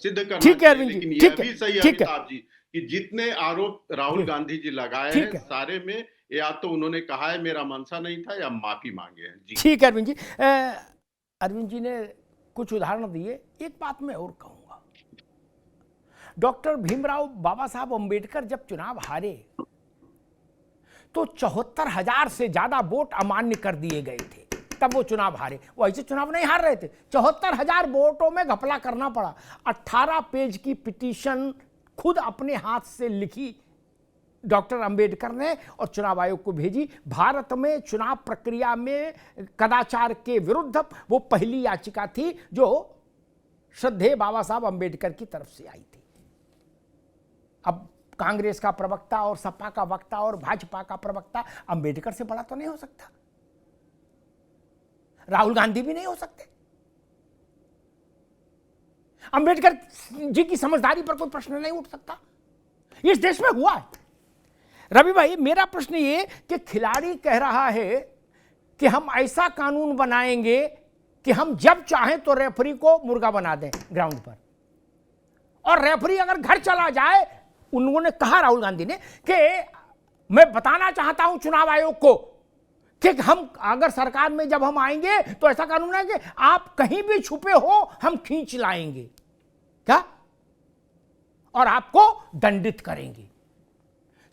सिद्ध करना ठीक है चाहिए। अरविंद जी, लेकिन ठीक यह है, भी सही ठीक है, अमिताभ जी कि जितने आरोप राहुल गांधी जी लगाए ठीक हैं है, सारे में या तो उन्होंने कहा है मेरा मंशा नहीं था या माफी मांगे हैं। जी ठीक है अरविंद जी। अरविंद जी ने कुछ उदाहरण दिए, एक बात मैं और कहूंगा। डॉक्टर भीमराव बाबा साहब अंबेडकर जब चुनाव हारे तो 74,000 से ज्यादा वोट अमान्य कर दिए गए थे, तब वो चुनाव हारे। वो ऐसे चुनाव नहीं हार रहे थे, 74,000 वोटों में घपला करना पड़ा। 18 पेज की पिटीशन खुद अपने हाथ से लिखी डॉक्टर अंबेडकर ने और चुनाव आयोग को भेजी। भारत में चुनाव प्रक्रिया में कदाचार के विरुद्ध वो पहली याचिका थी जो श्रद्धेय बाबा साहब अंबेडकर की तरफ से आई थी। अब कांग्रेस का प्रवक्ता और सपा का वक्ता और भाजपा का प्रवक्ता अंबेडकर से बड़ा तो नहीं हो सकता, राहुल गांधी भी नहीं हो सकते। अंबेडकर जी की समझदारी पर कोई प्रश्न नहीं उठ सकता। इस देश में हुआ है। रवि भाई, मेरा प्रश्न ये कि खिलाड़ी कह रहा है कि हम ऐसा कानून बनाएंगे कि हम जब चाहें तो रेफरी को मुर्गा बना दें ग्राउंड पर, और रेफरी अगर घर चला जाए, उन्होंने कहा राहुल गांधी ने कि मैं बताना चाहता हूं चुनाव आयोग को कि हम अगर सरकार में जब हम आएंगे तो ऐसा कानून है कि आप कहीं भी छुपे हो हम खींच लाएंगे क्या, और आपको दंडित करेंगे।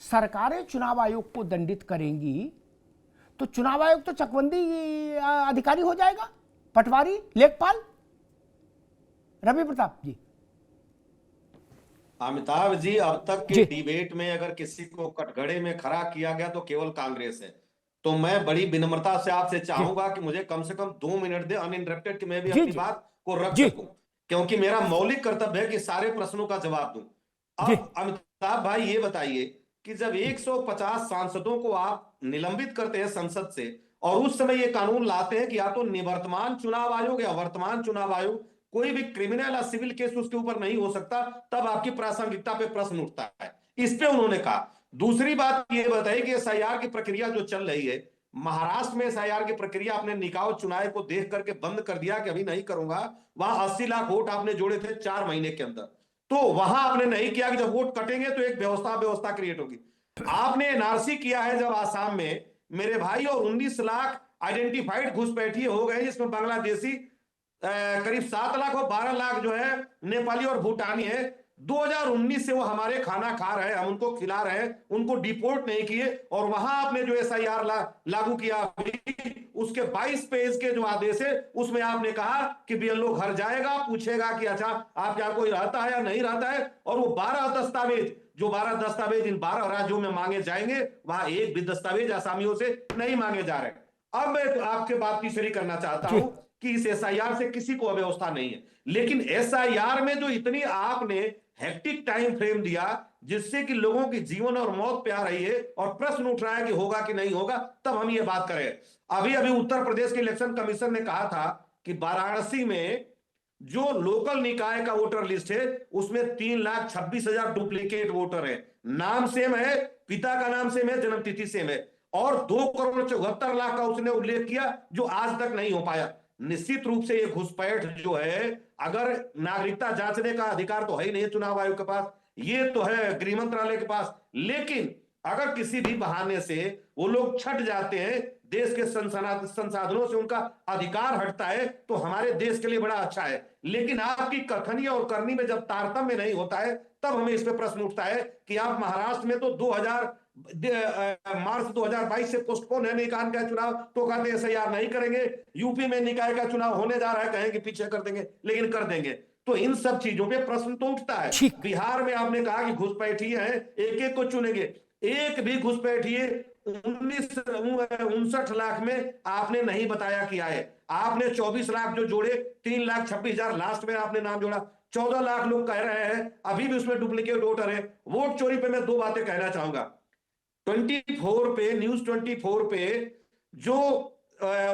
सरकारें चुनाव आयोग को दंडित करेंगी तो चुनाव आयोग तो चकबंदी अधिकारी हो जाएगा, पटवारी, लेखपाल। रवि प्रताप जी। अमिताभ जी, अब तक के जी। डिबेट में अगर किसी को कटघरे में खड़ा किया गया तो केवल कांग्रेस है। तो मैं बड़ी विनम्रता से आपसे चाहूंगा कि मुझे कम से कम 2 मिनट दे अनइंटरप्टेड, कि मैं भी जी अपनी जी बात को रख जी सकूं, क्योंकि मेरा मौलिक कर्तव्य है कि सारे प्रश्नों का जवाब दूं। जी अब अमिताभ भाई ये बताइए कि जब 150 सांसदों को आप निलंबित करते हैं संसद से, और उस समय ये कानून लाते हैं कि या तो निवर्तमान चुनाव आयोग या वर्तमान चुनाव आयोग, कोई भी क्रिमिनल या सिविल केस उसके ऊपर नहीं हो सकता, तब आपकी प्रासंगिकता पे प्रश्न उठता है। इस पे उन्होंने कहा। दूसरी बात ये बताइए कि एसआईआर की प्रक्रिया जो चल रही है, महाराष्ट्र में एसआईआर की प्रक्रिया आपने निकाय चुनाव को देख करके बंद कर दिया कि अभी नहीं करूंगा। वहां 80 लाख वोट आपने जोड़े थे 4 महीने के अंदर, तो वहां आपने नहीं किया कि जब वोट कटेंगे तो एक व्यवस्था क्रिएट होगी। आपने एनआरसी किया है जब आसाम में, मेरे भाई, और 19 लाख आइडेंटिफाइड घुसपैठिए हो गए, जिसमें बांग्लादेशी करीब 7 लाख और 12 लाख जो है नेपाली और भूटानी है। 2019 से वो हमारे खाना खा रहे हैं, हम उनको खिला रहे हैं, उनको डिपोर्ट नहीं किए। और वहां आपने जो एसआईआर लागू किया, उसके 22 पेज के जो आदेश है उसमें आपने कहा कि बीएलओ घर जाएगा, पूछेगा कि अच्छा आप क्या कोई रहता है या नहीं रहता है, और वो 12 दस्तावेज इन 12 राज्यों में मांगे जाएंगे, वहां एक भी दस्तावेज आसामियों से नहीं मांगे जा रहे। अब मैं आपके बात तीसरी करना चाहता हूं कि इस एसआईआर से किसी को अव्यवस्था नहीं है, लेकिन एसआईआर में जो इतनी आपने हेक्टिक टाइम फ्रेम दिया, जिससे कि लोगों की जीवन और मौत पे आ रही है और प्रश्न उठ रहा है कि होगा कि नहीं होगा, तब हम ये बात करें। अभी अभी उत्तर प्रदेश के इलेक्शन कमीशन ने कहा था कि वाराणसी में जो लोकल निकाय का वोटर लिस्ट है उसमें 3,26,000 डुप्लीकेट वोटर है। नाम सेम है, पिता का नाम सेम है, जन्मतिथि सेम है, और 2,74,00,000 का उसने उल्लेख किया जो आज तक नहीं हो पाया। निश्चित रूप से ये घुसपैठ जो है, अगर नागरिकता जांचने का अधिकार तो है ही नहीं चुनाव आयोग के पास, ये तो है गृह मंत्रालय के पास, लेकिन अगर किसी भी बहाने से वो लोग छट जाते हैं, देश के संसाधनों से उनका अधिकार हटता है, तो हमारे देश के लिए बड़ा अच्छा है। लेकिन आपकी कथनी और करनी में जब तारतम्य नहीं होता है, तब हमें इस पे प्रश्न उठता है कि आप महाराष्ट्र में तो मार्च 2022 से पोस्टपोन है निकाय का चुनाव, तो कहते हैं एसआईआर नहीं करेंगे। यूपी में निकाय का चुनाव होने जा रहा है, कहेंगे पीछे कर देंगे, लेकिन कर देंगे। तो इन सब चीजों पे प्रश्न तो उठता है। बिहार में आपने कहा कि घुसपैठिए हैं, एक एक को चुनेंगे, एक भी घुसपैठिए 59 लाख में आपने नहीं बताया कि आए। आपने 24 लाख जो जोड़े, 3,26,000 लास्ट में आपने नाम जोड़ा, 14 लाख लोग कह रहे हैं अभी भी उसमें डुप्लीकेट वोटर है। वोट चोरी पे मैं 2 बातें कहना चाहूंगा। 24 पे, न्यूज 24 पे जो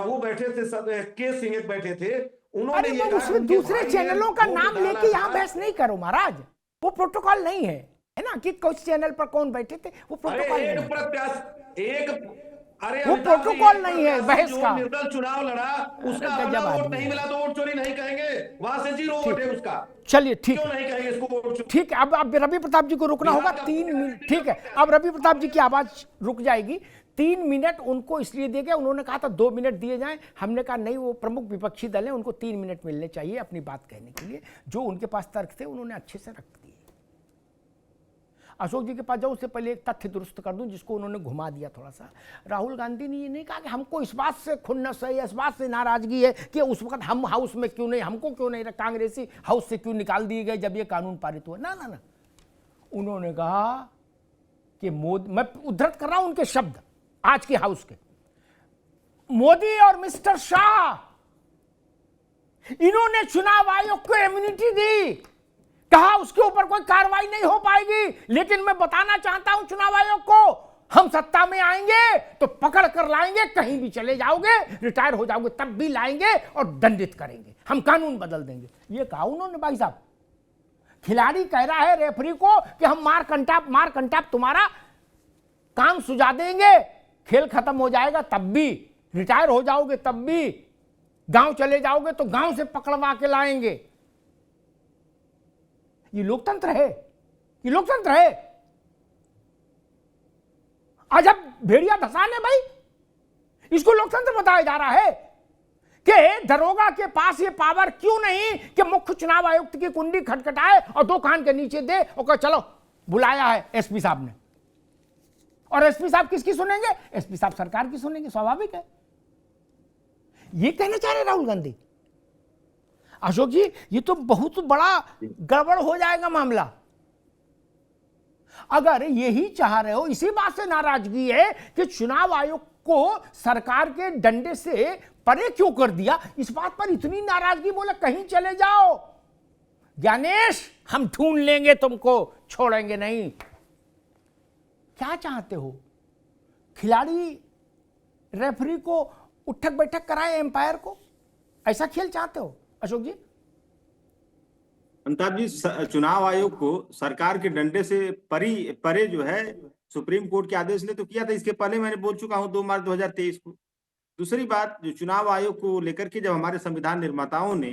वो बैठे थे, के सिंह एक बैठे थे, उन्होंने ये कहा उसमें दूसरे चैनलों का नाम लेके यहां बहस नहीं करो महाराज, वो प्रोटोकॉल नहीं है, है ना, कि कुछ चैनल पर कौन बैठे थे, वो प्रोटोकॉल नहीं है। अरे वो अमिताभ जी, प्रोटोकॉल एक नहीं है प्रत्याशी बहस जो का। निर्दल चुनाव लड़ा, उसका अरे अपना गजब वोट आदमी नहीं है। मिला तो वोट चोरी नहीं कहेंगे? वहां से 0 वोट है उसका। चलिए ठीक क्यों है, नहीं कहेंगे इसको वोट चोरी? ठीक है। अब रवि प्रताप जी को रुकना होगा बिहार का 3 मिनट। ठीक है, अब रवि प्रताप जी की आवाज रुक जाएगी। 3 मिनट उनको इसलिए दिए गए, उन्होंने कहा था 2 मिनट दिए जाएं। हमने कहा नहीं, वो प्रमुख विपक्षी दल है, उनको 3 मिनट मिलने चाहिए अपनी बात कहने के लिए। जो उनके पास तर्क थे उन्होंने अच्छे से रख दिए। अशोक जी के पास जाऊं उससे पहले एक तथ्य दुरुस्त कर दूं जिसको उन्होंने घुमा दिया थोड़ा सा। राहुल गांधी ने ये नहीं कहा कि हमको इस बात से खुन्नस है, इस बात से नाराजगी है कि उस वक्त हम हाउस में क्यों नहीं, हमको क्यों नहीं, कांग्रेसी हाउस से क्यों निकाल दिए गए जब ये कानून पारित हुआ। ना ना ना, उन्होंने कहा कि मोदी, मैं उद्धृत कर रहा हूं उनके शब्द आज के हाउस के, मोदी और मिस्टर शाह इन्होंने चुनाव आयोग को इम्यूनिटी दी, कहा उसके ऊपर कोई कार्रवाई नहीं हो पाएगी, लेकिन मैं बताना चाहता हूं चुनाव आयोग को, हम सत्ता में आएंगे तो पकड़ कर लाएंगे, कहीं भी चले जाओगे, रिटायर हो जाओगे तब भी लाएंगे और दंडित करेंगे, हम कानून बदल देंगे। ये कहा उन्होंने। भाई साहब, खिलाड़ी कह रहा है रेफरी को कि हम मार कंटाप तुम्हारा काम सुझा देंगे, खेल खत्म हो जाएगा तब भी, रिटायर हो जाओगे तब भी, गांव चले जाओगे तो गांव से पकड़वा के लाएंगे। ये लोकतंत्र है, ये लोकतंत्र है। आज अब भेड़िया धसान है भाई, इसको लोकतंत्र बताया जा रहा है कि दरोगा के पास ये पावर क्यों नहीं कि मुख्य चुनाव आयुक्त की कुंडी खटखटाए और 2 कान के नीचे दे और कहे चलो बुलाया है एसपी साहब ने। और एसपी साहब किसकी सुनेंगे? एसपी साहब सरकार की सुनेंगे, स्वाभाविक है। ये कहना चाह रहे राहुल गांधी। अशोक जी, ये तो बहुत बड़ा गड़बड़ हो जाएगा मामला। अगर यही चाह रहे हो, इसी बात से नाराजगी है कि चुनाव आयोग को सरकार के डंडे से परे क्यों कर दिया, इस बात पर इतनी नाराजगी, बोले कहीं चले जाओ ज्ञानेश, हम ढूंढ लेंगे तुमको, छोड़ेंगे नहीं। क्या चाहते हो? खिलाड़ी रेफरी को उठक बैठक कराए, एम्पायर को, ऐसा खेल चाहते हो अशोक जी? अमिताभ जी, चुनाव आयोग को सरकार के डंडे से परे जो है सुप्रीम कोर्ट के आदेश ने तो किया था। इसके पहले मैंने बोल चुका हूं 2 मार्च 2023 को। दूसरी बात, जो चुनाव आयोग को लेकर के जब हमारे संविधान निर्माताओं ने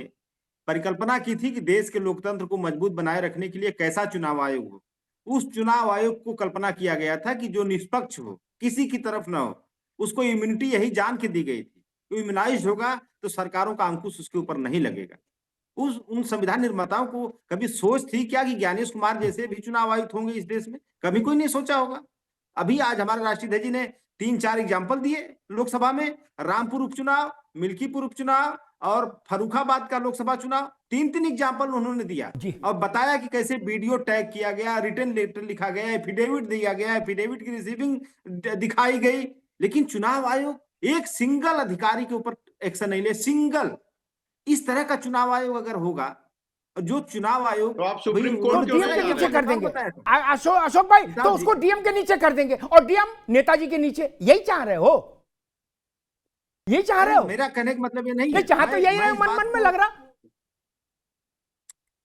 परिकल्पना की थी कि देश के लोकतंत्र को मजबूत बनाए रखने के लिए कैसा चुनाव आयोग हो, उस चुनाव आयोग को कल्पना किया गया था कि जो निष्पक्ष हो, किसी की तरफ ना हो, उसको इम्यूनिटी यही जान के दी गई थी। तो इम्यूनाइज होगा तो सरकारों का अंकुश उसके ऊपर नहीं लगेगा। उन संविधान निर्माताओं को कभी सोच थी क्या कि ज्ञानेश कुमार जैसे भी चुनाव आयुक्त होंगे इस देश में? कभी कोई नहीं सोचा होगा। अभी आज हमारे राष्ट्रीय ध्वज जी ने 3-4 एग्जाम्पल दिए लोकसभा में, रामपुर उपचुनाव, मिल्कीपुर उपचुनाव और फर्रुखाबाद का लोकसभा चुनाव, 3-3 एग्जाम्पल उन्होंने दिया और बताया कि कैसे वीडियो टैग किया गया, रिटर्न लेटर लिखा गया, एफिडेविट दिया गया, एफिडेविट की रिसीविंग दिखाई गई। लेकिन चुनाव आयोग एक सिंगल अधिकारी के ऊपर एक्शन नहीं ले। सिंगल इस तरह का चुनाव आयोग अगर होगा, जो चुनाव आयोग, तो आप सुप्रीम कोर्ट तो क्यों डीएम नहीं के जा नीचे रहे? कर देंगे। अशोक भाई, तो उसको डीएम के नीचे कर देंगे और डीएम नेताजी के नीचे, यही चाह रहे हो? यही चाह रहे हो? मेरा कहने का मतलब ये नहीं है, चाह तो यही रहे, मन में लग रहा।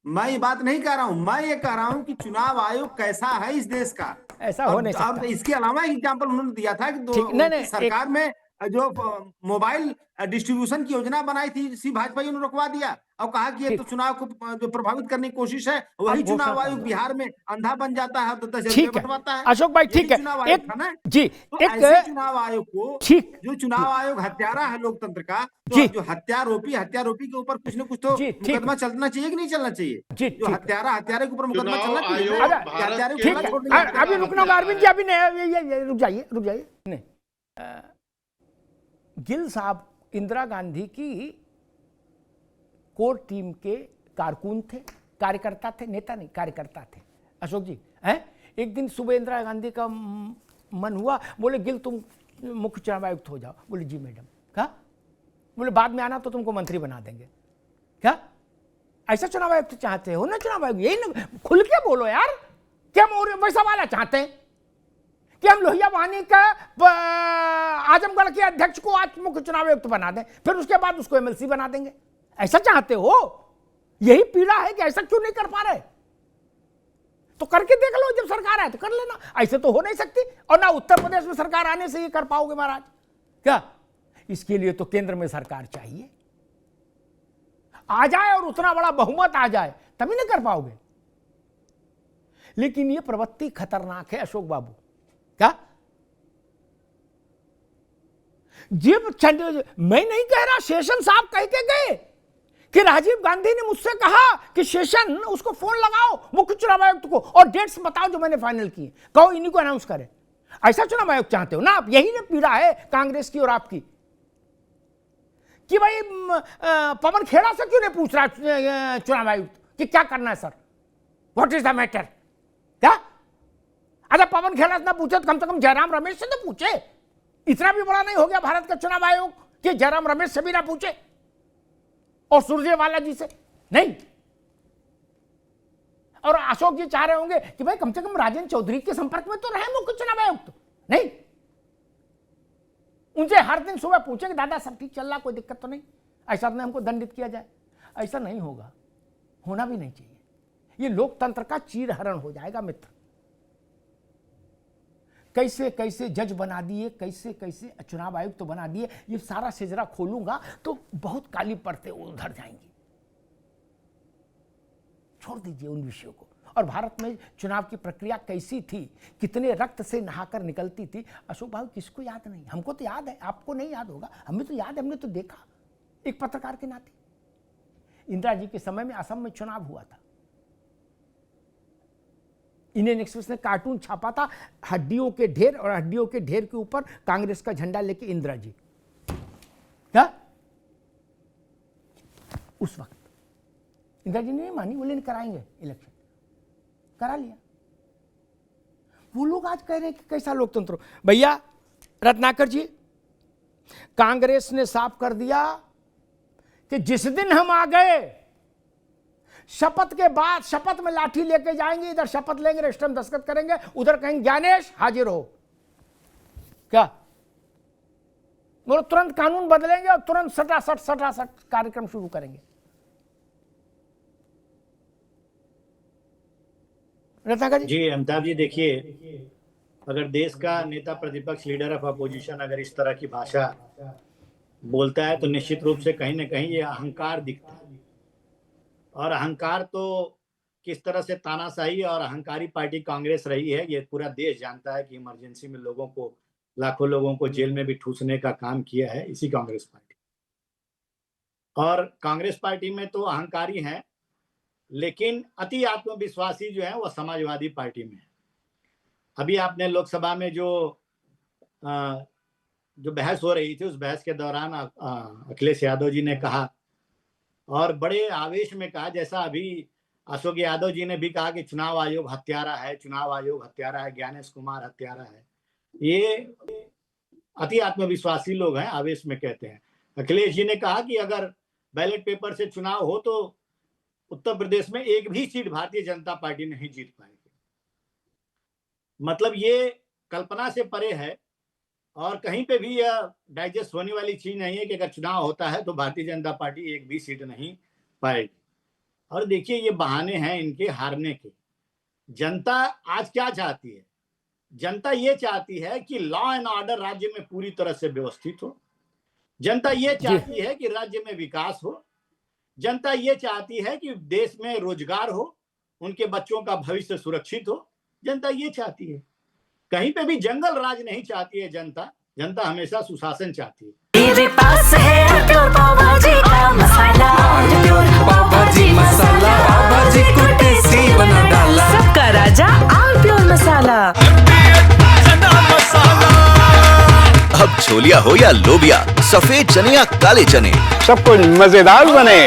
मैं ये बात नहीं कह रहा हूं, मैं ये कह रहा हूं कि चुनाव आयोग कैसा है इस देश का, ऐसा हो नहीं सकता। इसके अलावा एग्जाम्पल उन्होंने दिया था कि सरकार में जो मोबाइल डिस्ट्रीब्यूशन की योजना बनाई थी, इसी भाजपा ने रुकवा दिया और कहा कि ये तो चुनाव को जो प्रभावित करने की कोशिश है। वही चुनाव आयोग बिहार में अंधा बन जाता है, 10 रुपए बंटवाता है। अशोक भाई ठीक है, जी, ऐसे चुनाव आयोग को, जो चुनाव आयोग हत्यारा है लोकतंत्र का, तो जो हत्यारोपी के ऊपर कुछ न कुछ तो मुकदमा चलना चाहिए कि नहीं चलना चाहिए? जो हत्यारे के ऊपर मुकदमा चलना चाहिए। अभी रुकना होगा अरविंद जी, अभी नहीं, रुक जाइए। नहीं, गिल साहब इंदिरा गांधी की कोर टीम के कारकुन थे, कार्यकर्ता थे, नेता नहीं, कार्यकर्ता थे अशोक जी। हैं, एक दिन सुबह इंदिरा गांधी का मन हुआ, बोले गिल तुम मुख्य चुनाव आयुक्त हो जाओ। बोले जी मैडम। कहा, बोले बाद में आना तो तुमको मंत्री बना देंगे। क्या ऐसा चुनाव आयुक्त चाहते हो ना? चुनाव आयुक्त यही ना, खुल के बोलो यार, क्या वैसा वाला चाहते हैं कि हम लोहिया वाहिनी का आजमगढ़ के अध्यक्ष को आज मुख्य चुनाव आयुक्त बना दें, फिर उसके बाद उसको एमएलसी बना देंगे? ऐसा चाहते हो? यही पीड़ा है कि ऐसा क्यों नहीं कर पा रहे? तो करके देख लो, जब सरकार आए तो कर लेना, ऐसे तो हो नहीं सकती। और ना उत्तर प्रदेश में सरकार आने से ये कर पाओगे महाराज, क्या? इसके लिए तो केंद्र में सरकार चाहिए, आ जाए और उतना बड़ा बहुमत आ जाए, तभी नहीं कर पाओगे। लेकिन ये प्रवृत्ति खतरनाक है अशोक बाबू, क्या? मैं नहीं कह रहा, शेषन साहब कह के गए कि राजीव गांधी ने मुझसे कहा कि शेषन उसको फोन लगाओ मुख्य चुनाव आयुक्त को और डेट्स बताओ जो मैंने फाइनल किए, कहो इन्हीं को अनाउंस करे। ऐसा चुनाव आयोग चाहते हो ना आप? यही ने पीड़ा है कांग्रेस की और आपकी कि भाई पवन खेड़ा से क्यों नहीं पूछ रहा चुनाव आयुक्त कि क्या करना है sir, what is the matter, क्या? अगर पवन खेड़ा से ना पूछे तो कम से कम जयराम रमेश से तो पूछे। इतना भी बड़ा नहीं हो गया भारत का चुनाव आयोग कि जयराम रमेश से भी ना पूछे और सुरजेवाला जी से नहीं। और अशोक जी चाह रहे होंगे कि भाई कम से कम राजेंद्र चौधरी के संपर्क में तो रहे मुख्य चुनाव आयुक्त, नहीं, उनसे हर दिन सुबह पूछे कि दादा सब ठीक चल रहा, कोई दिक्कत तो नहीं, ऐसा नहीं हमको दंडित किया जाए। ऐसा नहीं होगा, होना भी नहीं चाहिए। ये लोकतंत्र का चीरहरण हो जाएगा मित्र। कैसे कैसे जज बना दिए, कैसे कैसे चुनाव आयुक्त तो बना दिए, ये सारा सिजरा खोलूंगा तो बहुत काली परतें उधर जाएंगी। छोड़ दीजिए उन विषयों को। और भारत में चुनाव की प्रक्रिया कैसी थी, कितने रक्त से नहाकर निकलती थी, अशोक भाई किसको याद नहीं? हमको तो याद है, आपको नहीं याद होगा, हमें तो याद है, हमने तो देखा एक पत्रकार के नाते। इंदिरा जी के समय में असम में चुनाव हुआ था, इंडियन एक्सप्रेस ने कार्टून छापा था, हड्डियों के ढेर, और हड्डियों के ढेर के ऊपर कांग्रेस का झंडा लेके इंदिरा जी, क्या? उस वक्त इंदिरा जी ने नहीं मानी, बोले नहीं कराएंगे इलेक्शन, करा लिया। वो लोग आज कह रहे हैं कि कैसा लोकतंत्र। भैया रत्नाकर जी, कांग्रेस ने साफ कर दिया कि जिस दिन हम आ गए शपथ के बाद, शपथ में लाठी लेके जाएंगे, इधर शपथ लेंगे, रजिस्टर में दस्तखत करेंगे, उधर कहेंगे ज्ञानेश हाजिर हो, क्या? बोलो तुरंत कानून बदलेंगे और तुरंत सटासट कार्यक्रम शुरू करेंगे। रत्नाकर जी अमिताभ जी, देखिए, अगर देश का नेता प्रतिपक्ष, लीडर ऑफ अपोजिशन अगर इस तरह की भाषा बोलता है तो निश्चित रूप से कहीं ना कहीं ये अहंकार दिखता है। और अहंकार तो किस तरह से तानाशाही और अहंकारी पार्टी कांग्रेस रही है, ये पूरा देश जानता है कि इमरजेंसी में लोगों को, लाखों लोगों को जेल में भी ठूसने का काम किया है इसी कांग्रेस पार्टी। और कांग्रेस पार्टी में तो अहंकारी हैं, लेकिन अति आत्मविश्वासी जो है वो समाजवादी पार्टी में है। अभी आपने लोकसभा में जो बहस हो रही थी, उस बहस के दौरान अखिलेश यादव जी ने कहा, और बड़े आवेश में कहा, जैसा अभी अशोक यादव जी ने भी कहा कि चुनाव आयोग हत्यारा है, चुनाव आयोग हत्यारा है, ज्ञानेश कुमार हत्यारा है। ये अति आत्मविश्वासी लोग हैं, आवेश में कहते हैं। अखिलेश जी ने कहा कि अगर बैलेट पेपर से चुनाव हो तो उत्तर प्रदेश में एक भी सीट भारतीय जनता पार्टी नहीं जीत पाएगी। मतलब ये कल्पना से परे है और कहीं पे भी यह डाइजेस्ट होने वाली चीज नहीं है कि अगर चुनाव होता है तो भारतीय जनता पार्टी एक भी सीट नहीं पाएगी। और देखिए, ये बहाने हैं इनके हारने के। जनता आज क्या चाहती है? जनता ये चाहती है कि लॉ एंड ऑर्डर राज्य में पूरी तरह से व्यवस्थित हो। जनता ये चाहती है कि राज्य में विकास हो। जनता ये चाहती है कि देश में रोजगार हो, उनके बच्चों का भविष्य सुरक्षित हो। जनता ये चाहती है, कहीं पे भी जंगल राज नहीं चाहती है जनता। जनता हमेशा सुशासन चाहती है। मेरे पास है प्योर पाव भाजी का मसाला, प्योर पाव भाजी मसाला, पाव भाजी को टेस्टी बना डाला, सबका राजा आल प्योर मसाला। अब छोलिया हो या लोबिया, सफेद चने या काले चने, सब कुछ मजेदार बने।